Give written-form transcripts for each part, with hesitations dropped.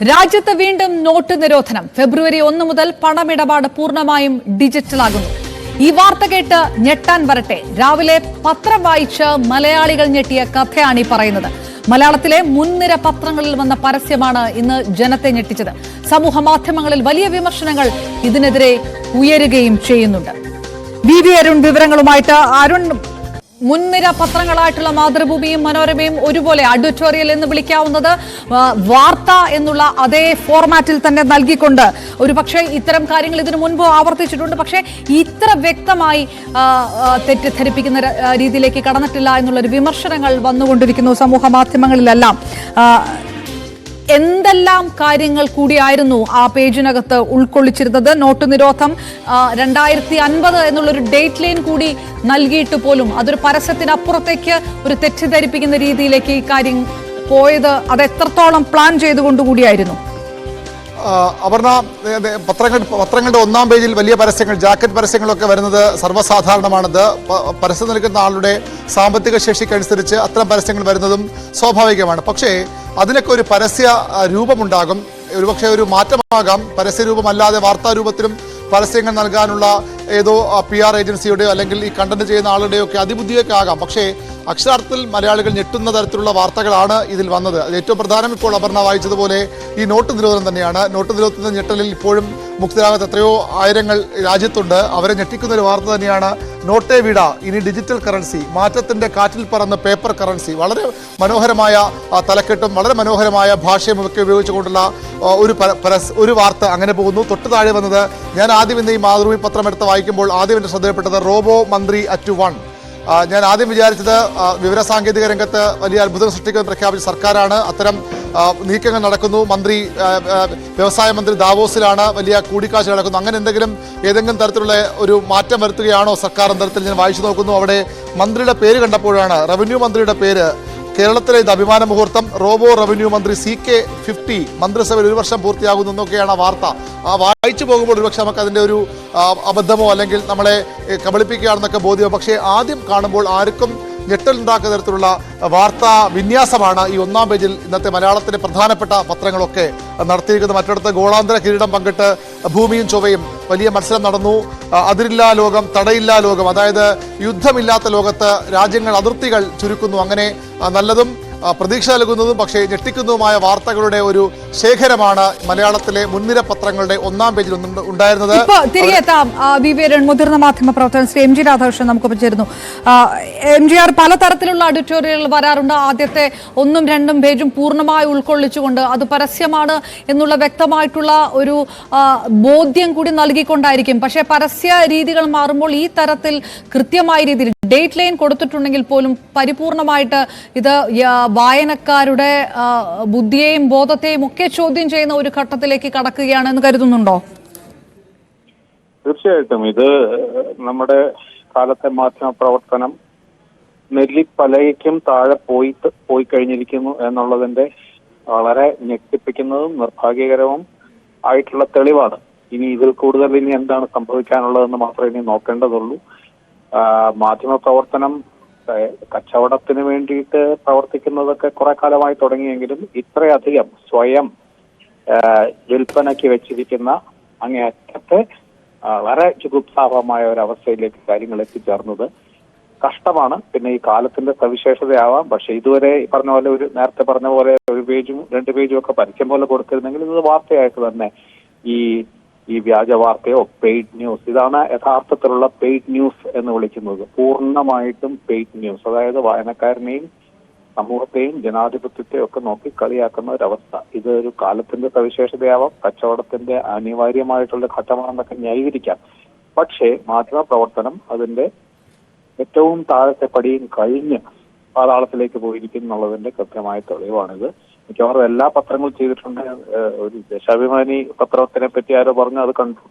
രാജ്യത്ത് വീണ്ടും നോട്ട് നിരോധനം. ഫെബ്രുവരി 1 മുതൽ പണമിടപാട് പൂർണ്ണമായും ഡിജിറ്റലാകുന്നു. ഈ വാർത്ത കേട്ട് ഞെട്ടാൻ വരട്ടെ. രാവിലെ പത്രം വായിച്ച് മലയാളികൾ ഞെട്ടിയ കഥയാണ് ഈ പറയുന്നത്. മലയാളത്തിലെ മുൻനിര പത്രങ്ങളിൽ വന്ന പരസ്യമാണ് ഇന്ന് ജനത്തെ ഞെട്ടിച്ചത്. സമൂഹ മാധ്യമങ്ങളിൽ വലിയ വിമർശനങ്ങൾ ഇതിനെതിരെ ഉയരുകയും ചെയ്യുന്നുണ്ട്. വി അരുൺ വിവരങ്ങളുമായിട്ട്. അരുൺ, മുൻനിര പത്രങ്ങളായിട്ടുള്ള മാതൃഭൂമിയും മനോരമയും ഒരുപോലെ അഡിറ്റോറിയൽ എന്ന് വിളിക്കാവുന്നത് വാർത്ത എന്നുള്ള അതേ ഫോർമാറ്റിൽ തന്നെ നൽകിക്കൊണ്ട് ഒരു പക്ഷേ ഇത്തരം കാര്യങ്ങൾ ഇതിനു മുൻപ് ആവർത്തിച്ചിട്ടുണ്ട്. പക്ഷേ ഇത്ര വ്യക്തമായി തെറ്റിദ്ധരിപ്പിക്കുന്ന രീതിയിലേക്ക് കടന്നിട്ടില്ല എന്നുള്ളൊരു വിമർശനങ്ങൾ വന്നുകൊണ്ടിരിക്കുന്നു സമൂഹ മാധ്യമങ്ങളിലെല്ലാം. എന്തെല്ലാം കാര്യങ്ങൾ കൂടിയായിരുന്നു ആ പേജിനകത്ത് ഉൾക്കൊള്ളിച്ചിരുന്നത്? നോട്ട് നിരോധം 2050 എന്നുള്ളൊരു ഡേറ്റ് ലൈൻ കൂടി നൽകിയിട്ട് പോലും അതൊരു പരസ്യത്തിനപ്പുറത്തേക്ക് ഒരു തെറ്റിദ്ധരിപ്പിക്കുന്ന രീതിയിലേക്ക് ഈ കാര്യം പോയത് അത് എത്രത്തോളം പ്ലാൻ ചെയ്തുകൊണ്ടുകൂടിയായിരുന്നു? അപർണ, പത്രങ്ങളുടെ ഒന്നാം പേജിൽ വലിയ പരസ്യങ്ങൾ, ജാക്കറ്റ് പരസ്യങ്ങളൊക്കെ വരുന്നത് സർവ്വസാധാരണമാണത്. പരസ്യം നൽകുന്ന ആളുടെ സാമ്പത്തിക ശേഷിക്കനുസരിച്ച് അത്തരം പരസ്യങ്ങൾ വരുന്നതും സ്വാഭാവികമാണ്. പക്ഷേ അതിനൊക്കെ ഒരു പരസ്യ രൂപമുണ്ടാകും. ഒരുപക്ഷെ ഒരു മാറ്റമാകാം. പരസ്യരൂപമല്ലാതെ വാർത്താരൂപത്തിലും പരസ്യങ്ങൾ നൽകാനുള്ള ഏതോ PR ഏജൻസിയുടെയോ അല്ലെങ്കിൽ ഈ കണ്ടന്റ് ചെയ്യുന്ന ആളുടെയോ ഒക്കെ അതിബുദ്ധിയൊക്കെ ആകാം. പക്ഷേ അക്ഷരാർത്ഥത്തിൽ മലയാളികൾ ഞെട്ടുന്ന തരത്തിലുള്ള വാർത്തകളാണ് ഇതിൽ വന്നത്. അത് ഏറ്റവും പ്രധാനം ഇപ്പോൾ അപർണ വായിച്ചതുപോലെ ഈ നോട്ട് നിരോധനം തന്നെയാണ്. നോട്ട് നിരോധനത്തിന്റെ ഞെട്ടലിൽ ഇപ്പോഴും മുക്തരാകാത്ത എത്രയോ ആയിരങ്ങൾ രാജ്യത്തുണ്ട്. അവരെ ഞെട്ടിക്കുന്ന ഒരു വാർത്ത തന്നെയാണ് നോട്ടേ വിട, ഇനി ഡിജിറ്റൽ കറൻസി, മാറ്റത്തിന്റെ കാറ്റിൽ പറന്ന പേപ്പർ കറൻസി. വളരെ മനോഹരമായ തലക്കെട്ടും വളരെ മനോഹരമായ ഭാഷയും ഒക്കെ ഉപയോഗിച്ചുകൊണ്ടുള്ള ഒരു വാർത്ത അങ്ങനെ പോകുന്നു. തൊട്ട് താഴെ വന്നത്, ഞാൻ ആദ്യം ഇന്ന് ഈ മാതൃഭൂമി പത്രം എടുത്ത് വായിക്കുമ്പോൾ ആദ്യം എൻ്റെ ശ്രദ്ധയിൽപ്പെട്ടത് റോബോ മന്ത്രി അറ്റ് 1. ഞാൻ ആദ്യം വിചാരിച്ചത് വിവരസാങ്കേതിക രംഗത്ത് വലിയ അത്ഭുതം സൃഷ്ടിക്കുമെന്ന് പ്രഖ്യാപിച്ച സർക്കാരാണ്. അത്തരം നീക്കങ്ങൾ നടക്കുന്നു. വ്യവസായ മന്ത്രി ദാവോസിലാണ്, വലിയ കൂടിക്കാഴ്ച നടക്കുന്നു. അങ്ങനെ ഏതെങ്കിലും തരത്തിലുള്ള ഒരു മാറ്റം വരുത്തുകയാണോ സർക്കാർ എന്ന തരത്തിൽ ഞാൻ വായിച്ചു നോക്കുന്നു. അവിടെ മന്ത്രിയുടെ പേര് കണ്ടപ്പോഴാണ്, റവന്യൂ മന്ത്രിയുടെ പേര്, കേരളത്തിലെ ഇത് അഭിമാന മുഹൂർത്തം, റോബോ റവന്യൂ മന്ത്രി CK 50 മന്ത്രിസഭയിൽ 1 വർഷം പൂർത്തിയാകുന്നു എന്നൊക്കെയാണ് ആ വാർത്ത. വായിച്ചു പോകുമ്പോൾ ഒരുപക്ഷെ നമുക്ക് അതിൻ്റെ ഒരു അബദ്ധമോ അല്ലെങ്കിൽ നമ്മളെ കബളിപ്പിക്കുകയാണെന്നൊക്കെ ബോധ്യമോ. പക്ഷേ ആദ്യം കാണുമ്പോൾ ആർക്കും ഞെട്ടലുണ്ടാക്കുന്ന തരത്തിലുള്ള വാർത്താ വിന്യാസമാണ് ഈ ഒന്നാം പേജിൽ ഇന്നത്തെ മലയാളത്തിലെ പ്രധാനപ്പെട്ട പത്രങ്ങളൊക്കെ നടത്തിയിരിക്കുന്നത്. മറ്റിടത്ത് ഗോളാന്തര കിരീടം പങ്കിട്ട് ഭൂമിയും ചൊവ്വയും വലിയ മത്സരം നടന്നു. അതിരില്ലാ ലോകം, തടയില്ലാ ലോകം, അതായത് യുദ്ധമില്ലാത്ത ലോകത്ത് രാജ്യങ്ങൾ അതിർത്തികൾ ചുരുക്കുന്നു. അങ്ങനെ നല്ലതും പ്രതീക്ഷ നൽകുന്നതും പക്ഷേ ഞെട്ടിക്കുന്നതുമായ വാർത്തകളുടെ ഒരു ശേഖരമാണ് മലയാളത്തിലെ മുൻനിര പത്രങ്ങളുടെ ഒന്നാം പേജിൽ ഉണ്ടായിരുന്നത്. തിരികെ എത്താം. മുതിർന്ന മാധ്യമ പ്രവർത്തകൻ ശ്രീ MG രാധാകൃഷ്ണൻ നമുക്കൊപ്പം ചേരുന്നു. MGR പലതരത്തിലുള്ള അഡിറ്റോറിയൽ വരാറുണ്ട്. ആദ്യത്തെ 1ഉം 2ഉം പേജും പൂർണ്ണമായി ഉൾക്കൊള്ളിച്ചുകൊണ്ട് അത് പരസ്യമാണ് എന്നുള്ള വ്യക്തമായിട്ടുള്ള ഒരു ബോധ്യം കൂടി നൽകിക്കൊണ്ടായിരിക്കും. പക്ഷേ പരസ്യ രീതികൾ മാറുമ്പോൾ ഈ തരത്തിൽ കൃത്യമായ രീതിയിൽ ഡേറ്റ് ലൈൻ കൊടുത്തിട്ടുണ്ടെങ്കിൽ പോലും പരിപൂർണമായിട്ട് ഇത് വായനക്കാരുടെ ബുദ്ധിയെയും ബോധത്തെയും ഒക്കെ ചോദ്യം ചെയ്യുന്ന ഒരു ഘട്ടത്തിലേക്ക് കടക്കുകയാണെന്ന് കരുതുന്നുണ്ടോ? തീർച്ചയായിട്ടും ഇത് നമ്മുടെ കാലത്തെ മാധ്യമ പ്രവർത്തനം നെല്ലിപ്പലയ്ക്കും താഴെ പോയി കഴിഞ്ഞിരിക്കുന്നു എന്നുള്ളതിന്റെ വളരെ ഞെട്ടിപ്പിക്കുന്നതും നിർഭാഗ്യകരവും ആയിട്ടുള്ള തെളിവാണ്. ഇനി ഇതിൽ കൂടുതൽ ഇനി എന്താണ് സംഭവിക്കാനുള്ളതെന്ന് മാത്രമേ ഇനി നോക്കേണ്ടതുള്ളൂ. മാധ്യമ പ്രവർത്തനം കച്ചവടത്തിന് വേണ്ടിയിട്ട് പ്രവർത്തിക്കുന്നതൊക്കെ കുറെ കാലമായി തുടങ്ങിയെങ്കിലും ഇത്രയധികം സ്വയം വിൽപ്പനയ്ക്ക് വെച്ചിരിക്കുന്ന അങ്ങേയറ്റത്തെ വളരെ ജുഗുപ്സാപമായ ഒരു അവസ്ഥയിലേക്ക് കാര്യങ്ങൾ എത്തിച്ചേർന്നത് കഷ്ടമാണ്. പിന്നെ ഈ കാലത്തിന്റെ സവിശേഷതയാവാം. പക്ഷെ ഇതുവരെ പറഞ്ഞ പോലെ നേരത്തെ പറഞ്ഞ പോലെ 1 പേജും 2 പേജും ഒക്കെ പരസ്യം പോലെ കൊടുത്തിരുന്നെങ്കിൽ ഇത് വാർത്തയായിട്ട് തന്നെ ഈ വ്യാജ വാർത്തയോ പെയ്ഡ് ന്യൂസ്, ഇതാണ് യഥാർത്ഥത്തിലുള്ള പെയ്ഡ് ന്യൂസ് എന്ന് വിളിക്കുന്നത്. പൂർണ്ണമായിട്ടും പെയ്ഡ് ന്യൂസ്, അതായത് വായനക്കാരനെയും സമൂഹത്തെയും ജനാധിപത്യത്തെയും ഒക്കെ നോക്കി കളിയാക്കുന്ന ഒരവസ്ഥ. ഇത് ഒരു കാലത്തിന്റെ സവിശേഷതയാവാം, കച്ചവടത്തിന്റെ അനിവാര്യമായിട്ടുള്ള ഘട്ടമാണെന്നൊക്കെ ന്യായീകരിക്കാം. പക്ഷേ മാധ്യമ പ്രവർത്തനം അതിന്റെ ഏറ്റവും താഴത്തെ പടിയും കഴിഞ്ഞ് പാതാളത്തിലേക്ക് പോയിരിക്കുന്നു എന്നുള്ളതിന്റെ കൃത്യമായ തെളിവാണിത്. മിക്കവാറും എല്ലാ പത്രങ്ങളും ചെയ്തിട്ടുണ്ട്. ഒരു ദേശാഭിമാനി പത്രത്തിനെ പറ്റി ആരോ പറഞ്ഞു, അത്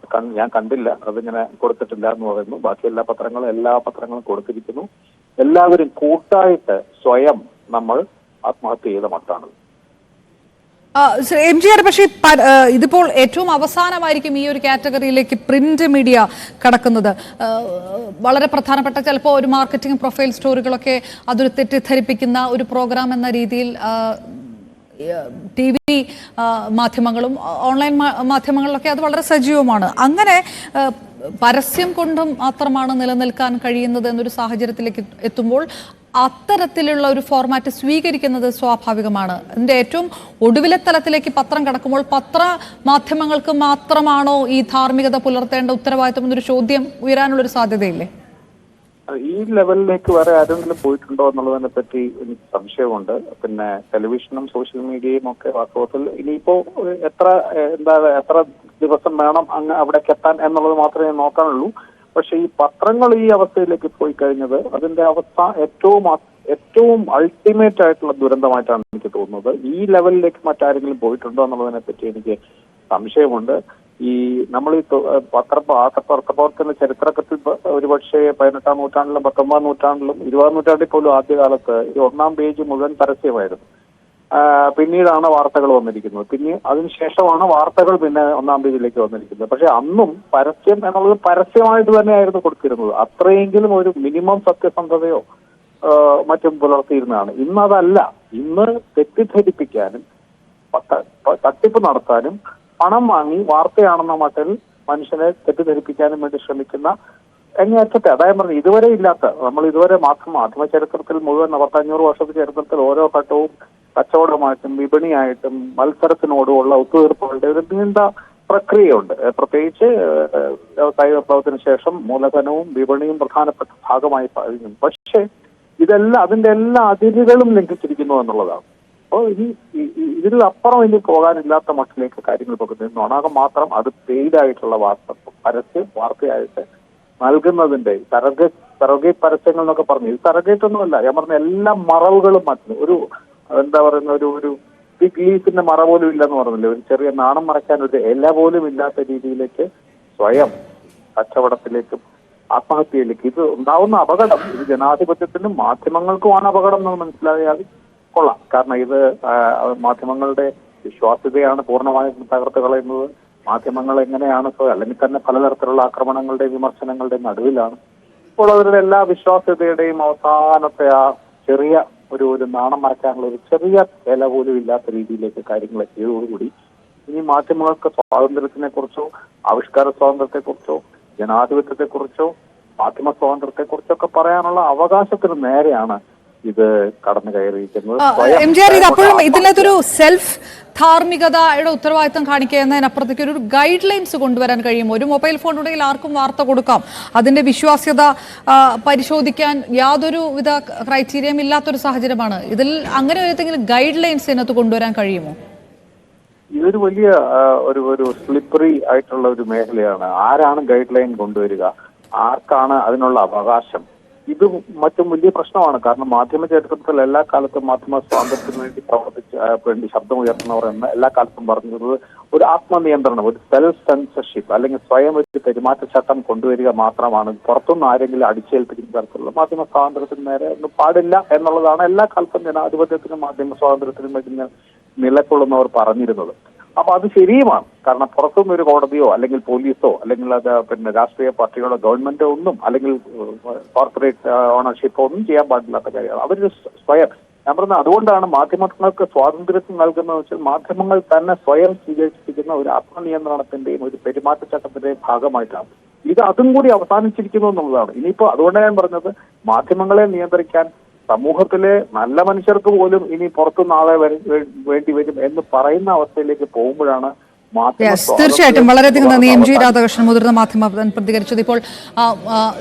ഞാൻ കണ്ടില്ല, അതിങ്ങനെ കൊടുത്തിട്ടില്ല എന്ന് പറയുന്നു. ബാക്കി എല്ലാ പത്രങ്ങളും കൊടുത്തിരിക്കുന്നു. എല്ലാവരും കൂട്ടായിട്ട് സ്വയം നമ്മൾ ആത്മഹത്യ ചെയ്ത മട്ടാണ്. MGR, പക്ഷേ ഇതിപ്പോൾ ഏറ്റവും അവസാനമായിരിക്കും ഈ ഒരു കാറ്റഗറിയിലേക്ക് പ്രിന്റ് മീഡിയ കടക്കുന്നത്. വളരെ പ്രധാനപ്പെട്ട ചിലപ്പോൾ ഒരു മാർക്കറ്റിംഗ് പ്രൊഫൈൽ സ്റ്റോറികളൊക്കെ അതൊരു തെറ്റിദ്ധരിപ്പിക്കുന്ന ഒരു പ്രോഗ്രാം എന്ന രീതിയിൽ TV മാധ്യമങ്ങളും ഓൺലൈൻ മാധ്യമങ്ങളിലൊക്കെ അത് വളരെ സജീവമാണ്. അങ്ങനെ പരസ്യം കൊണ്ടും മാത്രമാണ് നിലനിൽക്കാൻ കഴിയുന്നത് എന്നൊരു സാഹചര്യത്തിലേക്ക് എത്തുമ്പോൾ അത്തരത്തിലുള്ള ഒരു ഫോർമാറ്റ് സ്വീകരിക്കുന്നത് സ്വാഭാവികമാണ്. അതിൻ്റെ ഏറ്റവും ഒടുവിലെ തലത്തിലേക്ക് പത്രം കടക്കുമ്പോൾ പത്ര മാധ്യമങ്ങൾക്ക് മാത്രമാണോ ഈ ധാർമ്മികത പുലർത്തേണ്ട ഉത്തരവാദിത്വം എന്നൊരു ചോദ്യം ഉയരാനുള്ളൊരു സാധ്യതയില്ലേ? ഈ ലെവലിലേക്ക് വരെ ആരെങ്കിലും പോയിട്ടുണ്ടോ എന്നുള്ളതിനെ പറ്റി എനിക്ക് സംശയമുണ്ട്. പിന്നെ ടെലിവിഷനും സോഷ്യൽ മീഡിയയും ഒക്കെ വാസ്തവത്തിൽ ഇനിയിപ്പോ എത്ര ദിവസം വേണം അങ്ങ് അവിടേക്ക് എത്താൻ എന്നുള്ളത് മാത്രമേ നോക്കാനുള്ളൂ. പക്ഷെ ഈ പത്രങ്ങൾ ഈ അവസ്ഥയിലേക്ക് പോയി കഴിഞ്ഞത് അതിന്റെ അവസ്ഥ ഏറ്റവും അൾട്ടിമേറ്റ് ആയിട്ടുള്ള ദുരന്തമായിട്ടാണ് എനിക്ക് തോന്നുന്നത്. ഈ ലെവലിലേക്ക് മറ്റാരെങ്കിലും പോയിട്ടുണ്ടോ എന്നുള്ളതിനെ പറ്റി എനിക്ക് സംശയമുണ്ട്. ഈ നമ്മൾ ഈ പത്രപ്രവർത്തന ചരിത്രത്തിൽ ഒരുപക്ഷെ 18-ാം നൂറ്റാണ്ടിലും 19-ാം നൂറ്റാണ്ടിലും 20-ാം നൂറ്റാണ്ടിൽ പോലും ആദ്യകാലത്ത് ഈ 1-ാം പേജ് മുഴുവൻ പരസ്യമായിരുന്നു. പിന്നീടാണ് വാർത്തകൾ വന്നിരിക്കുന്നത്. പിന്നെ അതിനുശേഷമാണ് വാർത്തകൾ പിന്നെ 1-ാം പേജിലേക്ക് വന്നിരിക്കുന്നത്. പക്ഷെ അന്നും പരസ്യം എന്നുള്ളത് പരസ്യമായിട്ട് തന്നെയായിരുന്നു കൊടുത്തിരുന്നത്. അത്രയെങ്കിലും ഒരു മിനിമം സത്യസന്ധതയോ മറ്റും പുലർത്തിയിരുന്നതാണ്. ഇന്ന് അതല്ല. ഇന്ന് തെറ്റിദ്ധരിപ്പിക്കാനും തട്ടിപ്പ് നടത്താനും പണം വാങ്ങി വാർത്തയാണെന്ന മട്ടിൽ മനുഷ്യനെ തെറ്റിദ്ധരിപ്പിക്കാനും വേണ്ടി ശ്രമിക്കുന്ന അങ്ങേയറ്റത്തെ, അതായത് പറഞ്ഞു ഇതുവരെ ഇല്ലാത്ത, നമ്മൾ ഇതുവരെ മാധ്യമ ചരിത്രത്തിൽ മുഴുവൻ 1500 വർഷത്തെ ചരിത്രത്തിൽ ഓരോ ഘട്ടവും കച്ചവടമായിട്ടും വിപണിയായിട്ടും മത്സരത്തിനോടുമുള്ള ഒത്തുതീർപ്പുകളുടെ ഒരു നീണ്ട പ്രക്രിയയുണ്ട്. പ്രത്യേകിച്ച് വ്യവസായ വിപ്ലവത്തിന് ശേഷം മൂലധനവും വിപണിയും പ്രധാനപ്പെട്ട ഭാഗമായി കഴിഞ്ഞു. പക്ഷേ അതിന്റെ എല്ലാ അതിരുകളും ലംഘിച്ചിരിക്കുന്നു എന്നുള്ളതാണ്. അപ്പോൾ ഇതിലപ്പുറം ഇനി പോകാനില്ലാത്ത മട്ടിലേക്ക് കാര്യങ്ങൾ പോകുന്നു. ഒന്നാകെ മാത്രം അത് പെയ്ഡായിട്ടുള്ള വാർത്തയായിട്ട് നൽകുന്നതിന്റെ സറഗേറ്റ് പരസ്യങ്ങൾ എന്നൊക്കെ പറഞ്ഞു. ഇത് സറഗേറ്റ് ഒന്നുമല്ല. ഞാൻ പറഞ്ഞ എല്ലാ മറവുകളും മാറ്റുന്നു. ഒരു ബിഗ് ലീഫിന്റെ മറ പോലും ഇല്ലെന്ന് പറഞ്ഞില്ലേ, ഒരു ചെറിയ നാണം മറയ്ക്കാൻ ഒരു ഇല പോലും ഇല്ലാത്ത രീതിയിലേക്ക് സ്വയം കച്ചവടത്തിലേക്കും ആത്മഹത്യയിലേക്ക് ഇത് ഉണ്ടാവുന്ന അപകടം, ഇത് ജനാധിപത്യത്തിനും മാധ്യമങ്ങൾക്കുമാണ് അപകടം എന്ന് മനസ്സിലായാൽ കൊള്ളാം. കാരണം ഇത് മാധ്യമങ്ങളുടെ വിശ്വാസ്യതയാണ് പൂർണ്ണമായും തകർത്ത് കളയുന്നത്. മാധ്യമങ്ങൾ എങ്ങനെയാണ് അല്ലെങ്കിൽ തന്നെ പലതരത്തിലുള്ള ആക്രമണങ്ങളുടെ വിമർശനങ്ങളുടെ നടുവിലാണ്. അപ്പോൾ അവരുടെ എല്ലാ വിശ്വാസ്യതയുടെയും അവസാനത്തെ ആ ചെറിയ ഒരു നാണം മറയ്ക്കാനുള്ള ഒരു ചെറിയ വില പോലും ഇല്ലാത്ത രീതിയിലേക്ക് കാര്യങ്ങൾ എത്തിയതോടുകൂടി ഇനി മാധ്യമങ്ങൾക്ക് സ്വാതന്ത്ര്യത്തിനെ കുറിച്ചോ ആവിഷ്കാര സ്വാതന്ത്ര്യത്തെക്കുറിച്ചോ ജനാധിപത്യത്തെക്കുറിച്ചോ മാധ്യമ സ്വാതന്ത്ര്യത്തെക്കുറിച്ചൊക്കെ പറയാനുള്ള അവകാശത്തിന് നേരെയാണ് ഇത് കടന്നു കയറിയിരിക്കുന്നത്. MJR, ഇത് അപ്പോഴും ഇതിനകത്തൊരു സെൽഫ് ധാർമ്മികതയുടെ ഉത്തരവാദിത്തം കാണിക്കുക എന്നതിനപ്പുറത്തേക്ക് ഒരു ഗൈഡ് ലൈൻസ് കൊണ്ടുവരാൻ കഴിയുമോ? ഒരു മൊബൈൽ ഫോൺ ഉണ്ടെങ്കിൽ ആർക്കും വാർത്ത കൊടുക്കാം. അതിന്റെ വിശ്വാസ്യത പരിശോധിക്കാൻ യാതൊരു വിധ ക്രൈറ്റീരിയയും ഇല്ലാത്തൊരു സാഹചര്യമാണ്. ഇതിൽ അങ്ങനെ ഏതെങ്കിലും ഗൈഡ് ലൈൻസ് ഇതിനകത്ത് കൊണ്ടുവരാൻ കഴിയുമോ? ഇതൊരു വലിയ ഒരു സ്ലിപ്പറി ആയിട്ടുള്ള ഒരു മേഖലയാണ്. ആരാണ് ഗൈഡ് ലൈൻ കൊണ്ടുവരിക? ആർക്കാണ് അതിനുള്ള അവകാശം? ഇത് മറ്റും വലിയ പ്രശ്നമാണ്. കാരണം മാധ്യമ ചരിത്രത്തിൽ എല്ലാ കാലത്തും മാധ്യമ സ്വാതന്ത്ര്യത്തിന് വേണ്ടി ശബ്ദം ഉയർത്തുന്നവർ എന്ന് എല്ലാ കാലത്തും പറഞ്ഞിരുന്നത് ഒരു ആത്മനിയന്ത്രണം, ഒരു സെൽഫ് സെൻസർഷിപ്പ് അല്ലെങ്കിൽ സ്വയം ഒരു പെരുമാറ്റച്ചട്ടം കൊണ്ടുവരിക മാത്രമാണ്. പുറത്തുനിന്ന് ആരെങ്കിലും അടിച്ചേൽപ്പിക്കുന്ന തരത്തിലുള്ള മാധ്യമ സ്വാതന്ത്ര്യത്തിന് നേരെ ഒന്നും പാടില്ല എന്നുള്ളതാണ് എല്ലാ കാലത്തും ജനാധിപത്യത്തിനും മാധ്യമ സ്വാതന്ത്ര്യത്തിനും വേണ്ടി നിലകൊള്ളുന്നവർ പറഞ്ഞിരുന്നത്. അപ്പൊ അത് ശരിയുമാണ്. കാരണം പുറത്തുനിന്ന് ഒരു കോടതിയോ അല്ലെങ്കിൽ പോലീസോ അല്ലെങ്കിൽ രാഷ്ട്രീയ പാർട്ടികളോ ഗവൺമെന്റോ ഒന്നും അല്ലെങ്കിൽ കോർപ്പറേറ്റ് ഓണർഷിപ്പോ ഒന്നും ചെയ്യാൻ പാടില്ലാത്ത കാര്യമാണ്. അവർ സ്വയം, ഞാൻ പറഞ്ഞത് അതുകൊണ്ടാണ് മാധ്യമങ്ങൾക്ക് സ്വാതന്ത്ര്യം നൽകുന്നത് വെച്ചാൽ മാധ്യമങ്ങൾ തന്നെ സ്വയം സ്വീകരിച്ചിരിക്കുന്ന ഒരു ആത്മനിയന്ത്രണത്തിന്റെയും ഒരു പെരുമാറ്റച്ചട്ടത്തിന്റെയും ഭാഗമായിട്ടാണ്. ഇത് അതും കൂടി അവസാനിച്ചിരിക്കുന്നു എന്നുള്ളതാണ്. ഇനിയിപ്പോ അതുകൊണ്ടാണ് ഞാൻ പറഞ്ഞത് മാധ്യമങ്ങളെ നിയന്ത്രിക്കാൻ സമൂഹത്തിലെ നല്ല മനുഷ്യർക്ക് പോലും ഇനി പുറത്തുനിന്ന് ആളെ വേണ്ടി വരും എന്ന് പറയുന്ന അവസ്ഥയിലേക്ക് പോകുമ്പോഴാണ് തീർച്ചയായിട്ടും. വളരെയധികം നന്ദി MG രാധാകൃഷ്ണൻ, മുതിർന്ന മാധ്യമ പ്രതികരിച്ചത്. ഇപ്പോൾ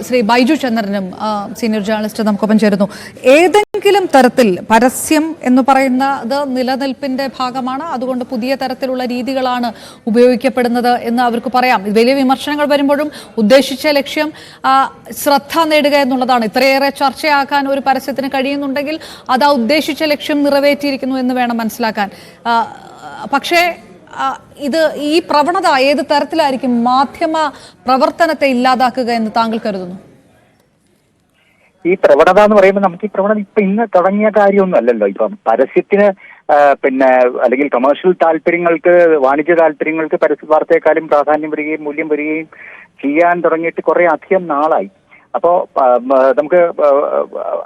ശ്രീ ബൈജു ചന്ദ്രനും സീനിയർ ജേർണലിസ്റ്റ് നമുക്കൊപ്പം ചേരുന്നു. ഏതെങ്കിലും തരത്തിൽ പരസ്യം എന്ന് പറയുന്നത് നിലനിൽപ്പിന്റെ ഭാഗമാണ്, അതുകൊണ്ട് പുതിയ തരത്തിലുള്ള രീതികളാണ് ഉപയോഗിക്കപ്പെടുന്നത് എന്ന് അവർക്ക് പറയാം. വലിയ വിമർശനങ്ങൾ വരുമ്പോഴും ഉദ്ദേശിച്ച ലക്ഷ്യം ശ്രദ്ധ നേടുക എന്നുള്ളതാണ്. ഇത്രയേറെ ചർച്ചയാക്കാൻ ഒരു പരസ്യത്തിന് കഴിയുന്നുണ്ടെങ്കിൽ അത് ആ ഉദ്ദേശിച്ച ലക്ഷ്യം നിറവേറ്റിയിരിക്കുന്നു എന്ന് വേണം മനസ്സിലാക്കാൻ. പക്ഷേ ഈ പ്രവണത ഏത് തരത്തിലായിരിക്കും മാധ്യമ പ്രവർത്തനത്തെ ഇല്ലാതാക്കുക എന്ന് താങ്കൾ കരുതുന്നു? ഈ പ്രവണത എന്ന് പറയുമ്പോൾ നമുക്ക് ഈ പ്രവണത ഇന്ന് തുടങ്ങിയ കാര്യമൊന്നും അല്ലല്ലോ. ഇപ്പം പരസ്യത്തിന് അല്ലെങ്കിൽ കമേഴ്ഷ്യൽ താല്പര്യങ്ങൾക്ക്, വാണിജ്യ താല്പര്യങ്ങൾക്ക് പരസ്യ വാർത്തയെക്കാളും പ്രാധാന്യം വരികയും മൂല്യം വരികയും ചെയ്യാൻ തുടങ്ങിയിട്ട് കുറെ അധികം നാളായി. അപ്പോ നമുക്ക്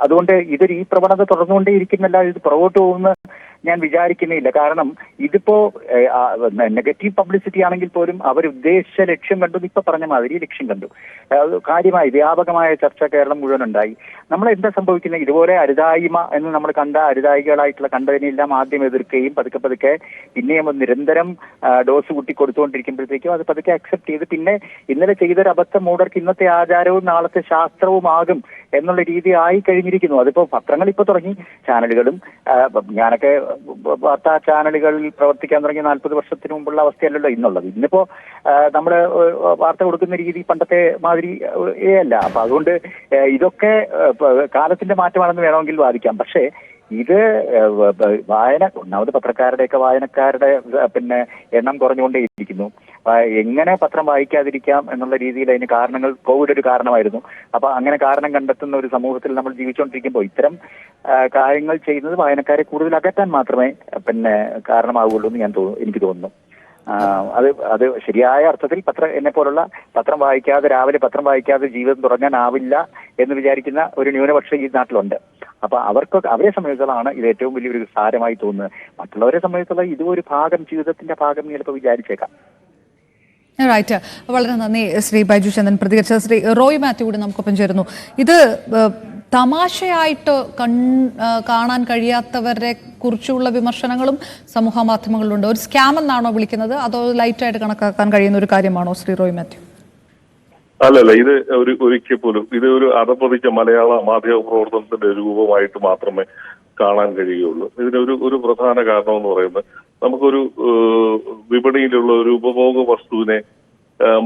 അതുകൊണ്ട് ഈ പ്രവണത തുടർന്നുകൊണ്ടേ ഇരിക്കുന്നല്ല, ഇത് പുറകോട്ട് പോകുന്ന ഞാൻ വിചാരിക്കുന്നില്ല. കാരണം ഇതിപ്പോ നെഗറ്റീവ് പബ്ലിസിറ്റി ആണെങ്കിൽ പോലും അവർ ഉദ്ദേശിച്ച ലക്ഷ്യം കണ്ടു, ഇപ്പൊ പറഞ്ഞ മാതിരി ലക്ഷ്യം കണ്ടു. കാര്യമായി വ്യാപകമായ ചർച്ച കേരളം മുഴുവൻ ഉണ്ടായി. നമ്മൾ എന്താ സംഭവിക്കുന്നത്, ഇതുപോലെ അരുതായ്മ എന്ന് നമ്മൾ കണ്ട അരുതായികളായിട്ടുള്ള കണ്ടതിനെല്ലാം ആദ്യം എതിർക്കുകയും പതുക്കെ പതുക്കെ പിന്നെയും നിരന്തരം ഡോസ് കൂട്ടി കൊടുത്തുകൊണ്ടിരിക്കുമ്പോഴത്തേക്കും അത് പതുക്കെ അക്സെപ്റ്റ് ചെയ്ത് പിന്നെ ഇന്നലെ ചെയ്തൊരു അബദ്ധം മൂടർക്ക് ഇന്നത്തെ ആചാരവും നാളത്തെ ശാസ്ത്രവുമാകും എന്നുള്ള രീതി ആയി കഴിഞ്ഞിരിക്കുന്നു. അതിപ്പോ പത്രങ്ങൾ ഇപ്പൊ തുടങ്ങി, ചാനലുകളും ഞാനൊക്കെ വാർത്താ ചാനലുകളിൽ പ്രവർത്തിക്കാൻ തുടങ്ങിയ 40 വർഷത്തിന് മുമ്പുള്ള അവസ്ഥയല്ലല്ലോ ഇന്നുള്ളത്. ഇന്നിപ്പോ നമ്മള് വാർത്ത കൊടുക്കുന്ന രീതി പണ്ടത്തെ മാതിരി അല്ല. അപ്പൊ അതുകൊണ്ട് ഇതൊക്കെ കാലത്തിന്റെ മാറ്റമാണെന്ന് വേണമെങ്കിൽ വാദിക്കാം. പക്ഷേ ഇത് ഒന്നാമത് പത്രക്കാരുടെയൊക്കെ വായനക്കാരുടെ പിന്നെ എണ്ണം കുറഞ്ഞുകൊണ്ടേയിരിക്കുന്നു. എങ്ങനെ പത്രം വായിക്കാതിരിക്കാം എന്നുള്ള രീതിയിൽ അതിന് കാരണങ്ങൾ കോവിഡ് ഒരു കാരണമായിരുന്നു. അപ്പൊ അങ്ങനെ കാരണം കണ്ടെത്തുന്ന ഒരു സമൂഹത്തിൽ നമ്മൾ ജീവിച്ചുകൊണ്ടിരിക്കുമ്പോൾ ഇത്തരം കാര്യങ്ങൾ ചെയ്യുന്നത് വായനക്കാരെ കൂടുതൽ അകറ്റാൻ മാത്രമേ പിന്നെ കാരണമാവുകയുള്ളൂ എന്ന് എനിക്ക് തോന്നുന്നു. അത് ശരിയായ അർത്ഥത്തിൽ എന്നെ പോലുള്ള രാവിലെ പത്രം വായിക്കാതെ ജീവിതം തുടങ്ങാനാവില്ല എന്ന് വിചാരിക്കുന്ന ഒരു ന്യൂനപക്ഷം ഈ നാട്ടിലുണ്ട്. അപ്പൊ അവരെ സംബന്ധിച്ചുള്ളതാണ് ഇത് ഏറ്റവും വലിയൊരു സാരമായി തോന്നുന്നത്. മറ്റുള്ളവരെ സംബന്ധിച്ചുള്ള ഇതും ഒരു ജീവിതത്തിന്റെ ഭാഗം ചിലപ്പോൾ വിചാരിച്ചേക്കാം. റൈറ്റ്, വളരെ നന്ദി ശ്രീ ബൈജു ചന്ദൻ പ്രതികരിച്ച. ശ്രീ റോയ് മാത്യു കൂടി നമുക്കൊപ്പം ചേരുന്നു. ഇത് തമാശയായിട്ട് കാണാൻ കഴിയാത്തവരെ കുറിച്ചുള്ള വിമർശനങ്ങളും സമൂഹ മാധ്യമങ്ങളിലുണ്ട്. ഒരു സ്കാം എന്നാണോ വിളിക്കുന്നത്, അതോ ലൈറ്റായിട്ട് കണക്കാക്കാൻ കഴിയുന്ന ഒരു കാര്യമാണോ ശ്രീ റോയ് മാത്യു? അല്ലല്ല, ഇത് ഒരിക്കൽ പോലും ഇത് ഒരു അധപ്പതിച്ച മലയാള മാധ്യമ പ്രവർത്തനത്തിന്റെ രൂപമായിട്ട് മാത്രമേ കാണാൻ കഴിയുള്ളൂ. ഇതിനൊരു പ്രധാന കാരണം എന്ന് പറയുന്നത്, നമുക്കൊരു വിപണിയിലുള്ള ഒരു ഉപഭോഗ വസ്തുവിനെ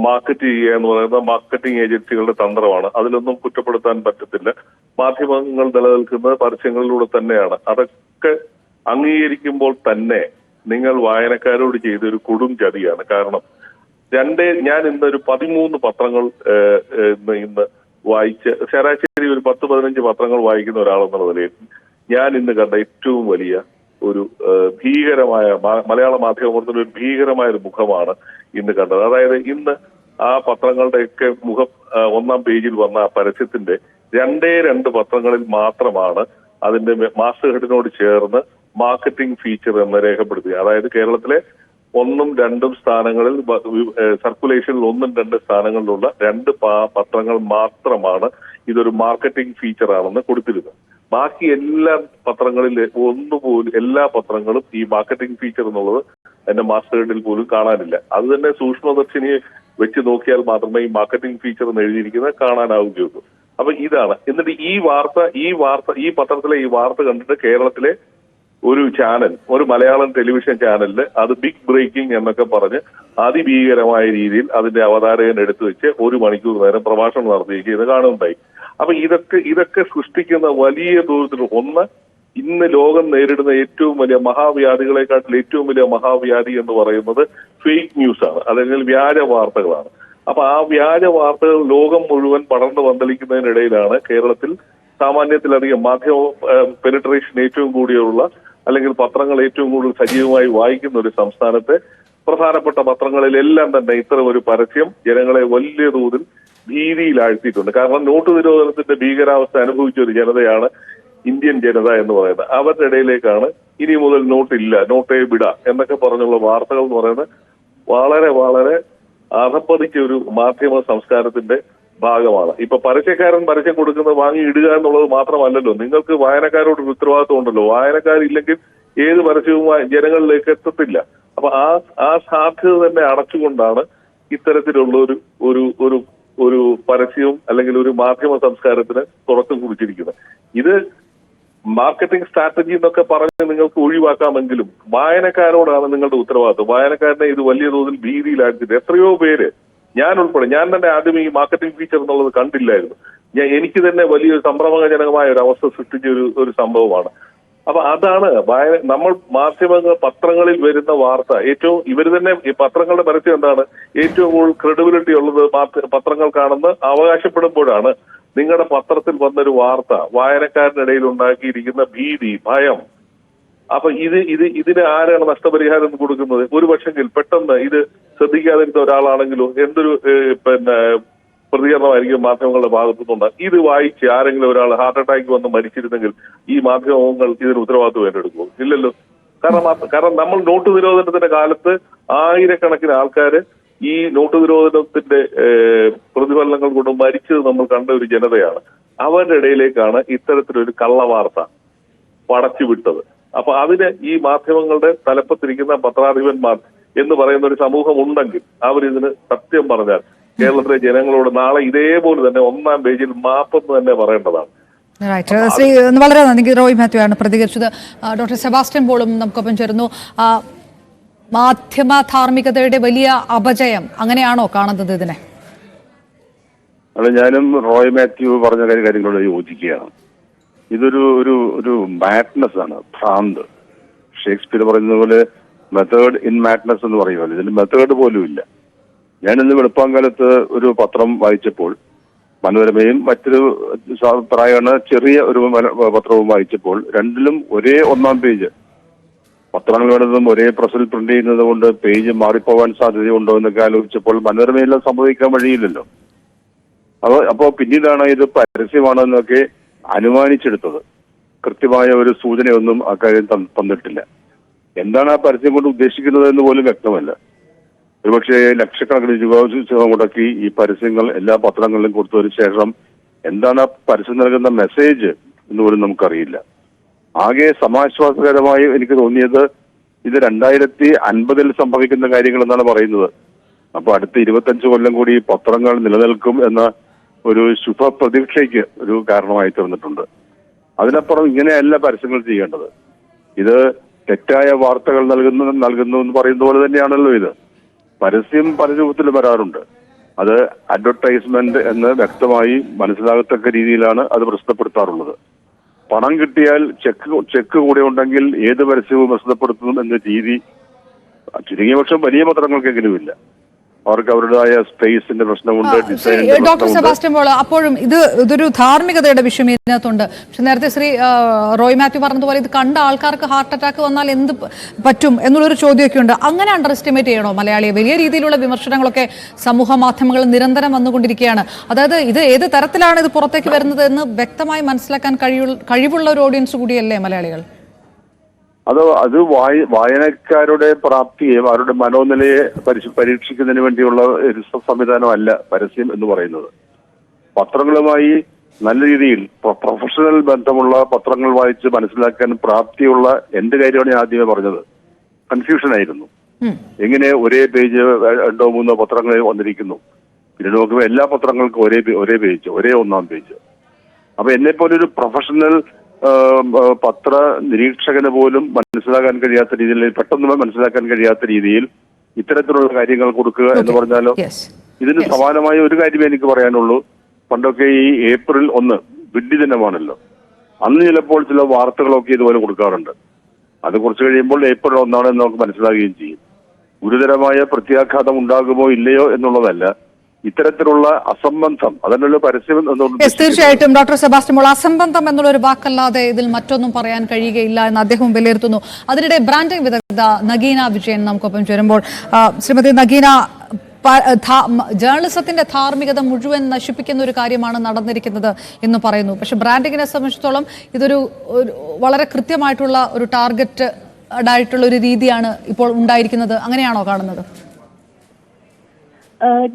മാർക്കറ്റ് ചെയ്യുക എന്ന് പറയുന്നത് മാർക്കറ്റിംഗ് ഏജൻസികളുടെ തന്ത്രമാണ്. അതിലൊന്നും കുറ്റപ്പെടുത്താൻ പറ്റത്തില്ല. മാധ്യമങ്ങൾ നിലനിൽക്കുന്നത് പരസ്യങ്ങളിലൂടെ തന്നെയാണ്. അതൊക്കെ അംഗീകരിക്കുമ്പോൾ തന്നെ നിങ്ങൾ വായനക്കാരോട് ചെയ്തൊരു കൊടും ചതിയാണ്. കാരണം ഞാൻ ഇന്നൊരു 13 പത്രങ്ങൾ ഇന്ന് വായിച്ച് ശരാശരി ഒരു 10-15 പത്രങ്ങൾ വായിക്കുന്ന ഒരാളെന്നുള്ള നിലയിൽ ഞാൻ ഇന്ന് കണ്ട ഏറ്റവും വലിയ ഒരു ഭീകരമായ മലയാള മാധ്യമത്തിന് ഒരു ഭീകരമായ ഒരു മുഖമാണ് ഇന്ന് കണ്ടത്. അതായത് ഇന്ന് ആ പത്രങ്ങളുടെയൊക്കെ മുഖം ഒന്നാം പേജിൽ വന്ന ആ പരസ്യത്തിന്റെ 2 പത്രങ്ങളിൽ മാത്രമാണ് അതിന്റെ മാസ്റ്റർ ഹെഡിനോട് ചേർന്ന് മാർക്കറ്റിംഗ് ഫീച്ചർ എന്ന് രേഖപ്പെടുത്തുക. അതായത് കേരളത്തിലെ 1ഉം 2ഉം സ്ഥാനങ്ങളിൽ സർക്കുലേഷനിൽ 1ഉം 2 സ്ഥാനങ്ങളിലുള്ള 2 പത്രങ്ങൾ മാത്രമാണ് ഇതൊരു മാർക്കറ്റിംഗ് ഫീച്ചർ ആണെന്ന് കൊടുത്തിരുന്നത്. ബാക്കി എല്ലാ എല്ലാ പത്രങ്ങളും ഈ മാർക്കറ്റിംഗ് ഫീച്ചർ എന്നുള്ളത് എന്റെ മാസ്റ്റർ ഹെഡിൽ പോലും കാണാനില്ല. അത് തന്നെ സൂക്ഷ്മദർശിനിയെ വെച്ച് നോക്കിയാൽ മാത്രമേ ഈ മാർക്കറ്റിംഗ് ഫീച്ചർ എന്ന് എഴുതിയിരിക്കുന്നത് കാണാനാവുകയുള്ളൂ. അപ്പൊ ഇതാണ്. എന്നിട്ട് ഈ പത്രത്തിലെ ഈ വാർത്ത കണ്ടിട്ട് കേരളത്തിലെ ഒരു ചാനൽ, ഒരു മലയാളം ടെലിവിഷൻ ചാനലില് അത് ബിഗ് ബ്രേക്കിംഗ് എന്നൊക്കെ പറഞ്ഞ് അതിഭീകരമായ രീതിയിൽ അതിന്റെ അവതാരകൻ എടുത്തു വെച്ച് 1 മണിക്കൂർ നേരം പ്രഭാഷണം നടത്തിയിരിക്കുക ഇത് കാണുന്നുണ്ടായി. അപ്പൊ ഇതൊക്കെ സൃഷ്ടിക്കുന്ന വലിയ തോതിൽ ഇന്ന് ലോകം നേരിടുന്ന ഏറ്റവും വലിയ മഹാവ്യാധികളെക്കാട്ടിൽ ഏറ്റവും വലിയ മഹാവ്യാധി എന്ന് പറയുന്നത് ഫേക്ക് ന്യൂസ് ആണ്, അല്ലെങ്കിൽ വ്യാജ വാർത്തകളാണ്. അപ്പൊ ആ വ്യാജ വാർത്തകൾ ലോകം മുഴുവൻ പടർന്നു പന്തലിക്കുന്നതിനിടയിലാണ് കേരളത്തിൽ സാമാന്യത്തിലധികം മാധ്യമ പെനിട്രേഷൻ ഏറ്റവും കൂടിയുള്ള, അല്ലെങ്കിൽ പത്രങ്ങൾ ഏറ്റവും കൂടുതൽ സജീവമായി വായിക്കുന്ന ഒരു സംസ്ഥാനത്തെ പ്രധാനപ്പെട്ട പത്രങ്ങളിലെല്ലാം തന്നെ ഇത്തരം ഒരു പരസ്യം ജനങ്ങളെ വലിയ തോതിൽ ഭീതിയിലാഴ്ത്തിയിട്ടുണ്ട്. കാരണം നോട്ട് നിരോധനത്തിന്റെ ഭീകരാവസ്ഥ അനുഭവിച്ച ഒരു ജനതയാണ് ഇന്ത്യൻ ജനത എന്ന് പറയുന്നത്. അവരുടെ ഇടയിലേക്കാണ് ഇനി മുതൽ നോട്ടില്ല, നോട്ടേ വിട എന്നൊക്കെ പറഞ്ഞുള്ള വാർത്തകൾ എന്ന് പറയുന്നത് വളരെ വളരെ അധപ്പതിച്ച ഒരു മാധ്യമ സംസ്കാരത്തിന്റെ ഭാഗമാണ്. ഇപ്പൊ പരസ്യക്കാരൻ പരസ്യം കൊടുക്കുന്നത് വാങ്ങി ഇടുക എന്നുള്ളത് മാത്രമല്ലല്ലോ, നിങ്ങൾക്ക് വായനക്കാരോട് ഒരു ഉത്തരവാദിത്വം ഉണ്ടല്ലോ. വായനക്കാരില്ലെങ്കിൽ ഏത് പരസ്യവും ജനങ്ങളിലേക്ക് എത്തത്തില്ല. അപ്പൊ ആ സാധ്യത തന്നെ അടച്ചുകൊണ്ടാണ് ഇത്തരത്തിലുള്ള ഒരു പരസ്യവും അല്ലെങ്കിൽ ഒരു മാധ്യമ സംസ്കാരത്തിന് തുടക്കം കുറിച്ചിരിക്കുന്നത്. ഇത് മാർക്കറ്റിംഗ് സ്ട്രാറ്റജി എന്നൊക്കെ പറഞ്ഞ് നിങ്ങൾക്ക് ഒഴിവാക്കാമെങ്കിലും വായനക്കാരോടാണ് നിങ്ങളുടെ ഉത്തരവാദിത്വം. വായനക്കാരനെ ഇത് വലിയ തോതിൽ ഭീതിയിലാക്കിയിട്ട് എത്രയോ പേര്, ഞാൻ ഉൾപ്പെടെ, ഞാൻ തന്നെ ആദ്യം ഈ മാർക്കറ്റിംഗ് ഫീച്ചർ എന്നുള്ളത് കണ്ടില്ലായിരുന്നു. എനിക്ക് തന്നെ വലിയൊരു സംഭ്രമജനകമായ ഒരു അവസ്ഥ സൃഷ്ടിച്ച ഒരു സംഭവമാണ്. അപ്പൊ അതാണ് നമ്മൾ മാധ്യമങ്ങൾ പത്രങ്ങളിൽ വരുന്ന വാർത്ത ഏറ്റവും ഇവർ തന്നെ ഈ പത്രങ്ങളുടെ പരസ്യം എന്താണ് ഏറ്റവും കൂടുതൽ ക്രെഡിബിലിറ്റി ഉള്ളത് പത്രങ്ങൾക്കാണെന്ന് അവകാശപ്പെടുമ്പോഴാണ് നിങ്ങളുടെ പത്രത്തിൽ വന്നൊരു വാർത്ത വായനക്കാരനിടയിൽ ഉണ്ടാക്കിയിരിക്കുന്ന ഭീതി, ഭയം. അപ്പൊ ഇതിന് ആരാണ് നഷ്ടപരിഹാരം കൊടുക്കുന്നത്? ഒരു പക്ഷെങ്കിൽ പെട്ടെന്ന് ഇത് ശ്രദ്ധിക്കാതിരുന്ന ഒരാളാണെങ്കിലോ എന്തൊരു പ്രതികരണമായിരിക്കും മാധ്യമങ്ങളുടെ ഭാഗത്തുനിന്നുണ്ട്. ഇത് വായിച്ച് ആരെങ്കിലും ഒരാൾ ഹാർട്ട് അറ്റാക്ക് വന്ന് മരിച്ചിരുന്നെങ്കിൽ ഈ മാധ്യമങ്ങൾ ഇതിന് ഉത്തരവാദിത്വം ഏറ്റെടുക്കുമോ? ഇല്ലല്ലോ. കാരണം നമ്മൾ നോട്ട് നിരോധനത്തിന്റെ കാലത്ത് ആയിരക്കണക്കിന് ആൾക്കാര് ഈ നോട്ട് നിരോധനത്തിന്റെ പ്രതിഫലനങ്ങൾ കൊണ്ട് മരിച്ചത് നമ്മൾ കണ്ട ഒരു ജനതയാണ്. അവരുടെ ഇടയിലേക്കാണ് ഇത്തരത്തിലൊരു കള്ളവാർത്ത പടച്ചുവിട്ടത്. അപ്പൊ അതിന് ഈ മാധ്യമങ്ങളുടെ തലപ്പത്തിരിക്കുന്ന പത്രാധിപന്മാർ എന്ന് പറയുന്ന ഒരു സമൂഹം ഉണ്ടെങ്കിൽ അവരിതിന് സത്യം പറഞ്ഞാൽ കേരളത്തിലെ ജനങ്ങളോട് നാളെ ഇതേപോലെ തന്നെ 1-ാം പേജിൽ മാപ്പെന്ന് തന്നെ പറയേണ്ടതാണ്. ശ്രീ വളരെ നന്ദി. റോയ് മാത്യു ആണ് പ്രതികരിച്ചത്. ഡോക്ടർ സെബാസ്റ്റ്യൻ പോളും നമുക്കൊപ്പം ചേർന്നു. മാധ്യമ ധാർമ്മികതയുടെ വലിയ അപജയം അങ്ങനെയാണോ കാണുന്നത് ഇതിനെ? അല്ല, ഞാനും റോയ് മാത്യു പറഞ്ഞ കാര്യങ്ങളോട് യോജിക്കുകയാണ്. ഇതൊരു ഒരു ഒരു മാഡ്നസ് ആണ്, ഭ്രാന്ത്. ഷേക്സ്പിയർ പറയുന്നത് പോലെ മെത്തേഡ് ഇൻ മാഡ്നസ് എന്ന് പറയുമല്ലോ, ഇതിന് മെത്തേഡ് പോലും ഇല്ല. ഞാനിന്ന് വെളുപ്പാങ്കാലത്ത് ഒരു പത്രം വായിച്ചപ്പോൾ, മനോരമയും മറ്റൊരു പ്രായമാണ് ചെറിയ ഒരു പത്രവും വായിച്ചപ്പോൾ രണ്ടിലും ഒരേ 1-ാം പേജ്. പത്രങ്ങൾ വേണ്ടതും ഒരേ പ്രസിൽ പ്രിന്റ് ചെയ്യുന്നത് കൊണ്ട് പേജ് മാറിപ്പോവാൻ സാധ്യതയുണ്ടോ എന്നൊക്കെ ആലോചിച്ചപ്പോൾ മനോരമയെല്ലാം സംഭവിക്കാൻ വഴിയില്ലല്ലോ. അപ്പോ പിന്നീടാണ് ഇത് പരസ്യമാണെന്നൊക്കെ അനുമാനിച്ചെടുത്തത്. കൃത്യമായ ഒരു സൂചനയൊന്നും അക്കാര്യം തന്നിട്ടില്ല. എന്താണ് ആ പരസ്യം കൊണ്ട് ഉദ്ദേശിക്കുന്നത് എന്ന് പോലും വ്യക്തമല്ല. ഒരുപക്ഷെ ലക്ഷക്കണക്കിന് രൂപ മുടക്കി ഈ പരസ്യങ്ങൾ എല്ലാ പത്രങ്ങളിലും കൊടുത്തതിന് ശേഷം എന്താണ് ആ പരസ്യം നൽകുന്ന മെസ്സേജ് എന്ന് പോലും നമുക്കറിയില്ല. ആകെ സമാശ്വാസകരമായി എനിക്ക് തോന്നിയത് ഇത് 2050 സംഭവിക്കുന്ന കാര്യങ്ങൾ എന്നാണ് പറയുന്നത്. അപ്പൊ അടുത്ത 25 കൊല്ലം കൂടി പത്രങ്ങൾ നിലനിൽക്കും എന്ന ഒരു ശുഭ പ്രതീക്ഷയ്ക്ക് ഒരു കാരണമായി തീർന്നിട്ടുണ്ട്. അതിനപ്പുറം ഇങ്ങനെയല്ല പരസ്യങ്ങൾ ചെയ്യേണ്ടത്. ഇത് തെറ്റായ വാർത്തകൾ നൽകുന്നു എന്ന് പറയുന്ന പോലെ തന്നെയാണല്ലോ ഇത്. പരസ്യം പല രൂപത്തിൽ വരാറുണ്ട്. അത് അഡ്വർടൈസ്മെന്റ് എന്ന് വ്യക്തമായി മനസ്സിലാകത്തക്ക രീതിയിലാണ് അത് പ്രസിദ്ധപ്പെടുത്താറുള്ളത്. പണം കിട്ടിയാൽ ചെക്ക് കൂടെ ഉണ്ടെങ്കിൽ ഏത് പരസ്യവും പ്രസിദ്ധപ്പെടുത്തുന്നു എന്ന രീതി ചുരുങ്ങിയ പക്ഷം വലിയ പത്രങ്ങൾക്കെങ്കിലുമില്ല. അവർക്ക് അവരുടേതായ സ്പേസിന്റെ പ്രശ്നമുണ്ട്, ഡിസൈനിന്റെ ഡോക്ടർ സെബാസ്റ്റ്യൻ പോൾ, അപ്പോഴും ഇതൊരു ധാർമ്മികതയുടെ വിഷയം ഇതിനകത്തുണ്ട്. പക്ഷെ നേരത്തെ ശ്രീ റോയ് മാത്യു പറഞ്ഞതുപോലെ ഇത് കണ്ട ആൾക്കാർക്ക് ഹാർട്ട് അറ്റാക്ക് വന്നാൽ എന്ത് പറ്റും എന്നുള്ളൊരു ചോദ്യമൊക്കെ ഉണ്ട്. അങ്ങനെ അണ്ടർ എസ്റ്റിമേറ്റ് ചെയ്യണോ മലയാളിയെ? വലിയ രീതിയിലുള്ള വിമർശനങ്ങളൊക്കെ സമൂഹ മാധ്യമങ്ങളിൽ നിരന്തരം വന്നുകൊണ്ടിരിക്കുകയാണ്. അതായത് ഇത് ഏത് തരത്തിലാണ് ഇത് പുറത്തേക്ക് വരുന്നത് എന്ന് വ്യക്തമായി മനസ്സിലാക്കാൻ കഴിവുള്ള ഒരു ഓഡിയൻസ് കൂടിയല്ലേ മലയാളികൾ? അത് വായനക്കാരുടെ പ്രാപ്തിയെ, അവരുടെ മനോനിലയെ പരീക്ഷിക്കുന്നതിന് വേണ്ടിയുള്ള ഒരു സംവിധാനമല്ല പരസ്യം എന്ന് പറയുന്നത്. പത്രങ്ങളുമായി നല്ല രീതിയിൽ പ്രൊഫഷണൽ ബന്ധമുള്ള പത്രങ്ങൾ വായിച്ച് മനസ്സിലാക്കാൻ പ്രാപ്തിയുള്ള എന്റെ കാര്യമാണ് ഞാൻ ആദ്യമേ പറഞ്ഞത്. കൺഫ്യൂഷൻ ആയിരുന്നു. എങ്ങനെ ഒരേ പേജ് 2-3 പത്രങ്ങൾ വന്നിരിക്കുന്നു. പിന്നെ നോക്കുമ്പോൾ എല്ലാ പത്രങ്ങൾക്കും ഒരേ പേജ്, ഒരേ 1-ാം പേജ്. അപ്പൊ എന്നെ പോലെ ഒരു പ്രൊഫഷണൽ പത്ര നിരീക്ഷകന് പോലും മനസ്സിലാക്കാൻ കഴിയാത്ത രീതിയിൽ, പെട്ടെന്ന് മനസ്സിലാക്കാൻ കഴിയാത്ത രീതിയിൽ ഇത്തരത്തിലുള്ള കാര്യങ്ങൾ കൊടുക്കുക എന്ന് പറഞ്ഞാലോ, ഇതിന് സമാനമായ ഒരു കാര്യമേ എനിക്ക് പറയാനുള്ളൂ. പണ്ടൊക്കെ ഈ April 1 വിഡ്ഢി ദിനമാണല്ലോ. അന്ന് ചിലപ്പോൾ ചില വാർത്തകളൊക്കെ ഇതുപോലെ കൊടുക്കാറുണ്ട്. അത് കുറച്ച് കഴിയുമ്പോൾ April 1 എന്ന് നമുക്ക് മനസ്സിലാകുകയും ചെയ്യും. ഗുരുതരമായ പ്രത്യാഘാതം ഉണ്ടാകുമോ ഇല്ലയോ എന്നുള്ളതല്ല, ഇത്തരത്തിലുള്ള അസംബന്ധം, അതല്ലല്ലോ പരസ്യം എന്നുള്ളത്. തീർച്ചയായിട്ടും ഡോക്ടർ സെബാസ്റ്റ്യൻ പോൾ, അസംബന്ധം എന്നുള്ളൊരു വാക്കല്ലാതെ ഇതിൽ മറ്റൊന്നും പറയാൻ കഴിയുകയില്ല എന്ന് അദ്ദേഹം വിലയിരുത്തുന്നു. അതിനിടെ ബ്രാൻഡിംഗ് വിദഗ്ധ നഗീന വിജയൻ നമുക്കൊപ്പം ചേരുമ്പോൾ, ശ്രീമതി നഗീന, ജേർണലിസത്തിന്റെ ധാർമ്മികത മുഴുവൻ നശിപ്പിക്കുന്ന ഒരു കാര്യമാണ് നടന്നിരിക്കുന്നത് എന്ന് പറയുന്നു. പക്ഷെ ബ്രാൻഡിങ്ങിനെ സംബന്ധിച്ചിടത്തോളം ഇതൊരു വളരെ കൃത്യമായിട്ടുള്ള ഒരു ടാർഗറ്റ് ആയിട്ടുള്ള ഒരു രീതിയാണ് ഇപ്പോൾ ഉണ്ടായിരിക്കുന്നത്. അങ്ങനെയാണോ കാണുന്നത്?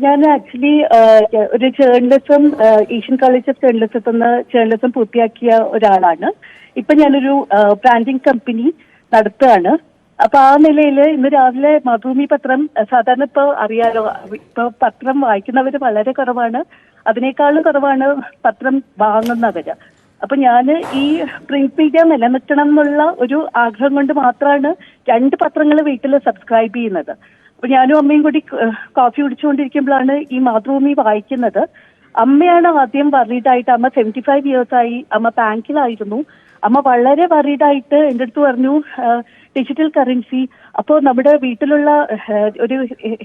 ഞാൻ ആക്ച്വലി ഒരു journalism, Asian college of journalism പൂർത്തിയാക്കിയ ഒരാളാണ്. ഇപ്പൊ ഞാനൊരു ബ്രാൻഡിംഗ് കമ്പനി നടത്തുകയാണ്. അപ്പൊ ആ നിലയിൽ ഇന്ന് രാവിലെ മാതൃഭൂമി പത്രം, സാധാരണ ഇപ്പൊ അറിയാലോ, ഇപ്പൊ പത്രം വായിക്കുന്നവര് വളരെ കുറവാണ്. അതിനേക്കാളും കുറവാണ് പത്രം വാങ്ങുന്നവര്. അപ്പൊ ഞാന് ഈ പ്രിന്റ് മീഡിയ നിലനിർത്തണം എന്നുള്ള ഒരു ആഗ്രഹം കൊണ്ട് മാത്രമാണ് 2 പത്രങ്ങൾ വീട്ടിൽ സബ്സ്ക്രൈബ് ചെയ്യുന്നത്. അപ്പൊ ഞാനും അമ്മയും കൂടി കോഫി കുടിച്ചുകൊണ്ടിരിക്കുമ്പോഴാണ് ഈ മാതൃഭൂമി വായിക്കുന്നത്. അമ്മയാണ് ആദ്യം വറീഡായിട്ട്, അമ്മ 75 years ആയി, അമ്മ ബാങ്കിലായിരുന്നു. അമ്മ വളരെ വറീഡായിട്ട് എൻ്റെ അടുത്ത് പറഞ്ഞു, ഡിജിറ്റൽ കറൻസി, അപ്പോൾ നമ്മുടെ വീട്ടിലുള്ള ഒരു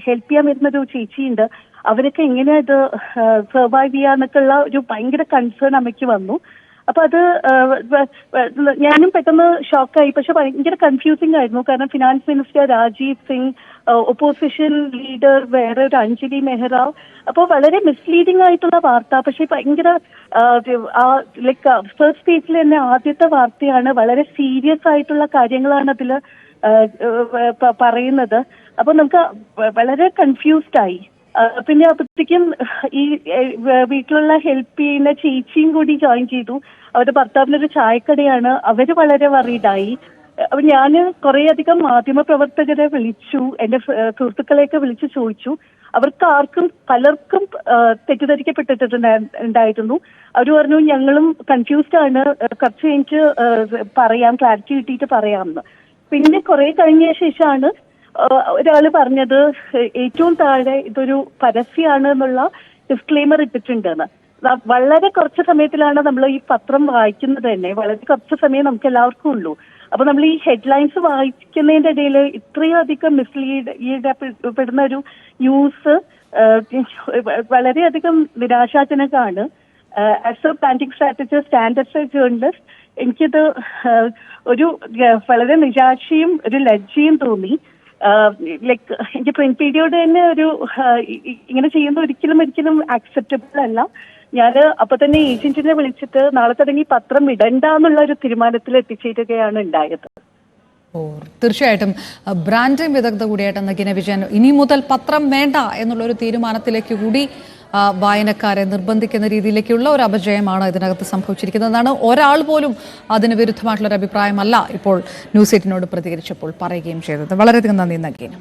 ഹെൽപ്പ് ചെയ്യാൻ വരുന്നൊരു ചേച്ചിയുണ്ട്, അവരൊക്കെ എങ്ങനെയാ ഇത് സർവൈവ് ചെയ്യാന്നൊക്കെയുള്ള ഒരു ഭയങ്കര കൺസേൺ അമ്മയ്ക്ക് വന്നു. അപ്പൊ അത് ഞാനും പെട്ടെന്ന് ഷോക്കായി. പക്ഷെ ഭയങ്കര കൺഫ്യൂസിംഗ് ആയിരുന്നു. കാരണം finance minister Rajeev Singh, opposition leader വേറെ ഒരു അഞ്ജലി മെഹ്റ, അപ്പോൾ വളരെ മിസ്ലീഡിംഗ് ആയിട്ടുള്ള വാർത്ത. പക്ഷെ ഭയങ്കര ലൈക്ക് ഫസ്റ്റ് പേജിൽ തന്നെ ആദ്യത്തെ വാർത്തയാണ്. വളരെ സീരിയസ് ആയിട്ടുള്ള കാര്യങ്ങളാണ് അതിൽ പറയുന്നത്. അപ്പൊ നമുക്ക് വളരെ കൺഫ്യൂസ്ഡ് ആയി. പിന്നെ അപ്പോഴത്തേക്കും ഈ വീട്ടിലുള്ള ഹെൽപ്പ് ചെയ്യുന്ന ചേച്ചിയും കൂടി ജോയിൻ ചെയ്തു. അവരുടെ ഭർത്താവിനൊരു ചായക്കടയാണ്. അവര് വളരെ വറീഡായി. അപ്പൊ ഞാൻ കുറെ അധികം മാധ്യമ പ്രവർത്തകരെ വിളിച്ചു, എന്റെ സുഹൃത്തുക്കളെയൊക്കെ വിളിച്ചു ചോദിച്ചു. അവർക്ക് പലർക്കും തെറ്റിദ്ധരിക്കപ്പെട്ടിട്ടുണ്ടായിരുന്നു. അവർ പറഞ്ഞു ഞങ്ങളും കൺഫ്യൂസ്ഡ് ആണ്, കുറച്ച് കഴിഞ്ഞിട്ട് പറയാം, ക്ലാരിറ്റി കിട്ടിയിട്ട് പറയാമെന്ന്. പിന്നെ കുറെ കഴിഞ്ഞ ശേഷമാണ് ഒരാള് പറഞ്ഞത് ഏറ്റവും താഴെ ഇതൊരു പരസ്യമാണ് എന്നുള്ള ഡിസ്ക്ലെയിമർ ഇട്ടിട്ടുണ്ടെന്ന്. വളരെ കുറച്ച് സമയത്തിലാണ് നമ്മൾ ഈ പത്രം വായിക്കുന്നത് തന്നെ. വളരെ കുറച്ച് സമയം നമുക്ക് എല്ലാവർക്കും ഉള്ളൂ. അപ്പൊ നമ്മൾ ഈ ഹെഡ്ലൈൻസ് വായിക്കുന്നതിന്റെ ഇടയിൽ ഇത്രയും അധികം മിസ്ലീഡപ്പെടുന്ന ഒരു ന്യൂസ് വളരെയധികം നിരാശാജനകമാണ്. As a planting strategist and as a journalist എനിക്കിത് ഒരു വളരെ നിരാശയും ഒരു ലജ്ജയും തോന്നി. ലൈക്ക് എനിക്ക് പ്രിന്റ് മീഡിയയോട് തന്നെ ഒരു ഇങ്ങനെ ചെയ്യുന്നത് ഒരിക്കലും ആക്സെപ്റ്റബിൾ അല്ല. ഞാൻ അപ്പൊ തന്നെ ഏജന്റിനെ വിളിച്ചിട്ട് നാളെ തുടങ്ങി പത്രം ഇടണ്ട എന്നുള്ള ഒരു തീരുമാനത്തിൽ എത്തിച്ചേരുകയാണ് ഉണ്ടായത്. തീർച്ചയായിട്ടും ബ്രാൻഡിംഗ് വിദഗ്ധ കൂടിയായിട്ട് നഗീന വിജയൻ ഇനി മുതൽ പത്രം വേണ്ട എന്നുള്ളൊരു തീരുമാനത്തിലേക്ക് കൂടി വായനക്കാരെ നിർബന്ധിക്കുന്ന രീതിയിലേക്കുള്ള ഒരു അപജയമാണ് ഇതിനകത്ത് സംഭവിച്ചിരിക്കുന്നതാണ്. ഒരാൾ പോലും അതിന് വിരുദ്ധമായിട്ടുള്ളൊരു അഭിപ്രായമല്ല ഇപ്പോൾ ന്യൂസ് 8നോട് പ്രതികരിച്ചപ്പോൾ പറയുകയും ചെയ്തത്. വളരെയധികം നന്ദി നഗീന.